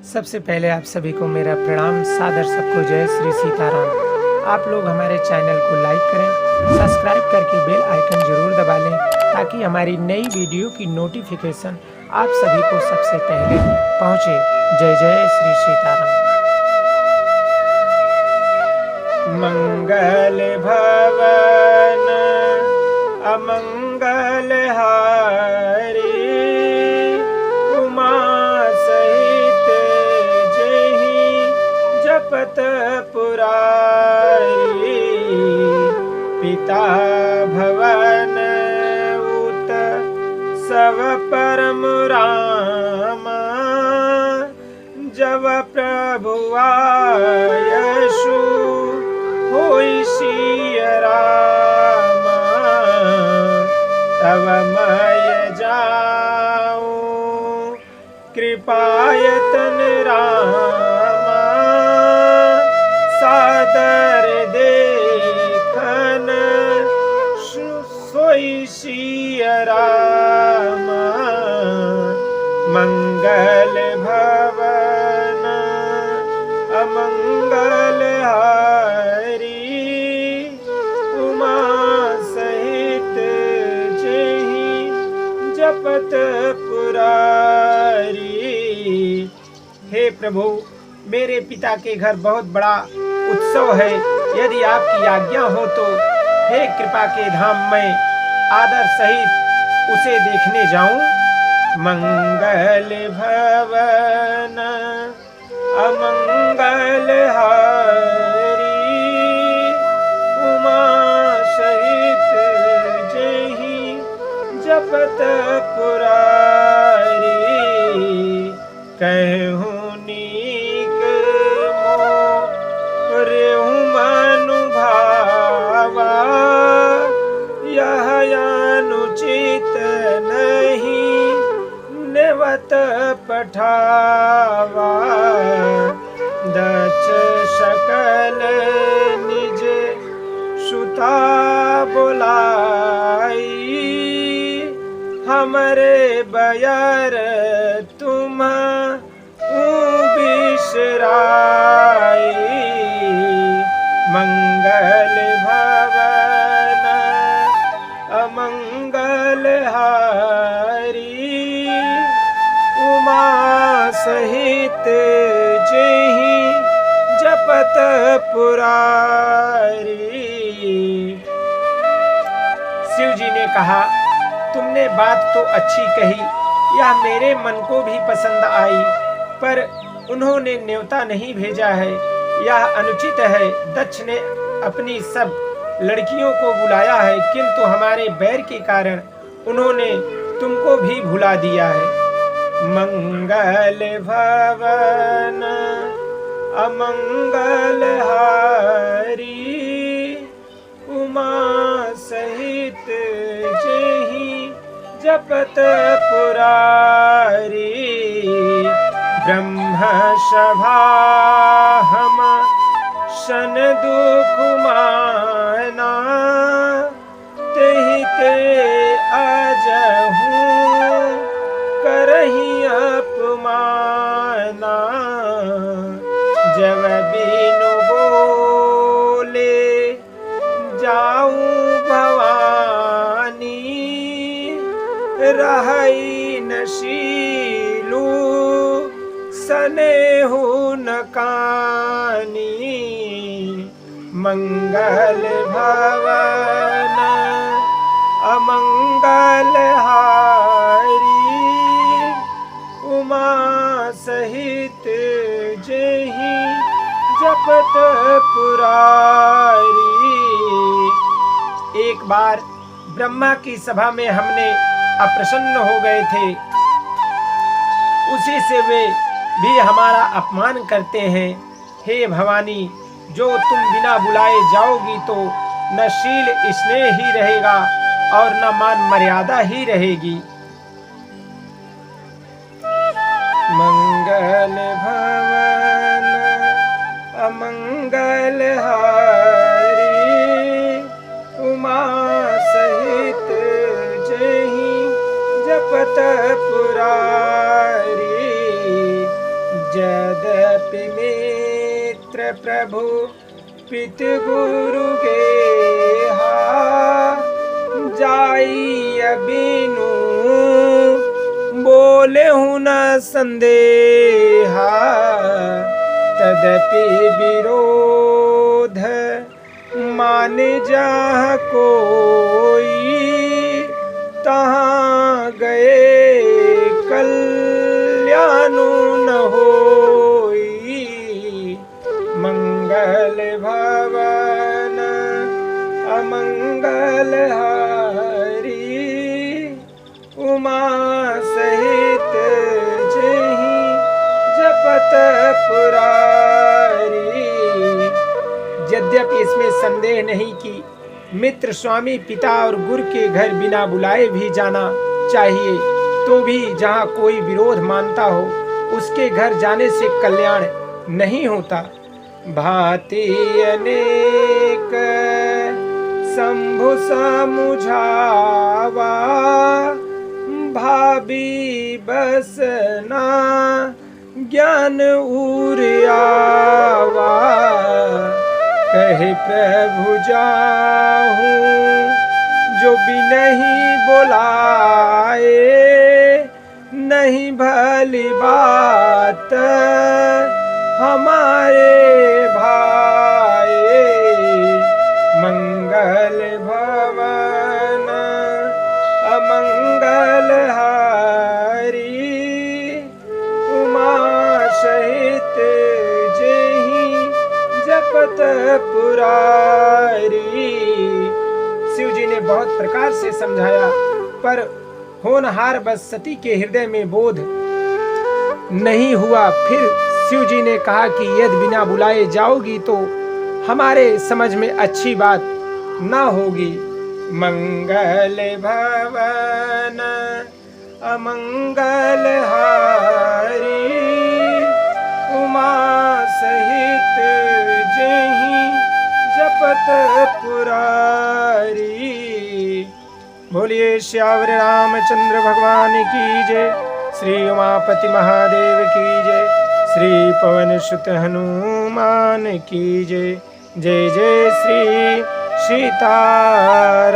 सबसे पहले आप सभी को मेरा प्रणाम सादर। सबको जय श्री सीताराम। आप लोग हमारे चैनल को लाइक करें, सब्सक्राइब करके बेल आइकन जरूर दबा लें ताकि हमारी नई वीडियो की नोटिफिकेशन आप सभी को सबसे पहले पहुंचे। जय जय श्री सीताराम। मंगल भवन अमंगल हारी, उमा सहित जेहि जपत पुरारी। पिता भवन उत सब परम रामा, जब प्रभु आयशु होई सिय रामा। तब मैं जाऊं कृपायतन रामा, सादर देखन सोई सिय रामा। मंगल भवन अमंगल हारी, उमा सहित जेहि जपत पुरारी। हे प्रभु, मेरे पिता के घर बहुत बड़ा उत्सव है। यदि आपकी आज्ञा हो तो हे कृपा के धाम में आदर सहित उसे देखने जाऊं। मंगल भवन अमंगल हारी, उमा सहित जेहि जपत पुरारी। कहूँ नीक मोरेहु मनु भावा, यह अनुचित नहीं नेवत पठावा। दक्ष सकल निज सुता बोलाई, हमरे बयर तुम बिसराई। मंगल भवन अमंगल हारी, उमा सहित जेहि जपत पुरारी। शिव जी ने कहा, तुमने बात तो अच्छी कही, यह मेरे मन को भी पसंद आई, पर उन्होंने न्योता नहीं भेजा है, यह अनुचित है। दक्ष ने अपनी सब लड़कियों को बुलाया है, किंतु हमारे बैर के कारण उन्होंने तुमको भी भुला दिया है। मंगल भवन अमंगल हारी, उमा सहित जेहि जपत पुरारी। ब्रह्म सभा हम सन दुख माना, तेहि ते अजहूँ करहि अपमाना। जब बिनु बोले जाऊं भवानी, रहई न शीलू सनेहु न कानी। मंगल भवन अमंगल हारी, उमा सहित जेहि जपत पुरारी। एक बार ब्रह्मा की सभा में हमने अप्रसन्न हो गए थे, उसी से वे भी हमारा अपमान करते हैं। हे भवानी, जो तुम बिना बुलाए जाओगी तो न शील स्नेह ही रहेगा और न मान मर्यादा ही रहेगी। मंगल भवन अमंगल हारी, उमा सहित जेहि जपत पुरारी। यद्यपि मित्र प्रभु पित गुरु गेहा, जाई बिनु बोले हूँ न संदेहा। तदपि विरोध मान जहाँ कोई, तहाँ गए कल्याणु न होई। मंगल भवन अमंगल हारी, उमा सहित जेहि जपत पुरारी। यद्यपि इसमें संदेह नहीं कि मित्र, स्वामी, पिता और गुरु के घर बिना बुलाए भी जाना चाहिए, तो भी जहाँ कोई विरोध मानता हो उसके घर जाने से कल्याण नहीं होता। भांति अनेक शंभु समुझावा, भावी बसना ज्ञान उरियावा। कहे प्रभु जाहूँ जो भी नहीं बुलाए, नहीं भली बात हमारे भाई। मंगल भवन अमंगल हारी, उमा सहित जेहि जपत पुरारी। शिव जी ने बहुत प्रकार से समझाया, पर होनहार बस सती के हृदय में बोध नहीं हुआ। फिर शिव जी ने कहा कि यदि बिना बुलाए जाओगी तो हमारे समझ में अच्छी बात ना होगी। मंगल भवन अमंगल हारी, उमा सहित जेहि जपत पुरारी। बोलिए श्यावर रामचंद्र भगवान की जय। श्री उमापति महादेव की जय। श्री पवन सुत हनुमान की जय। जय जय श्री सीताराम।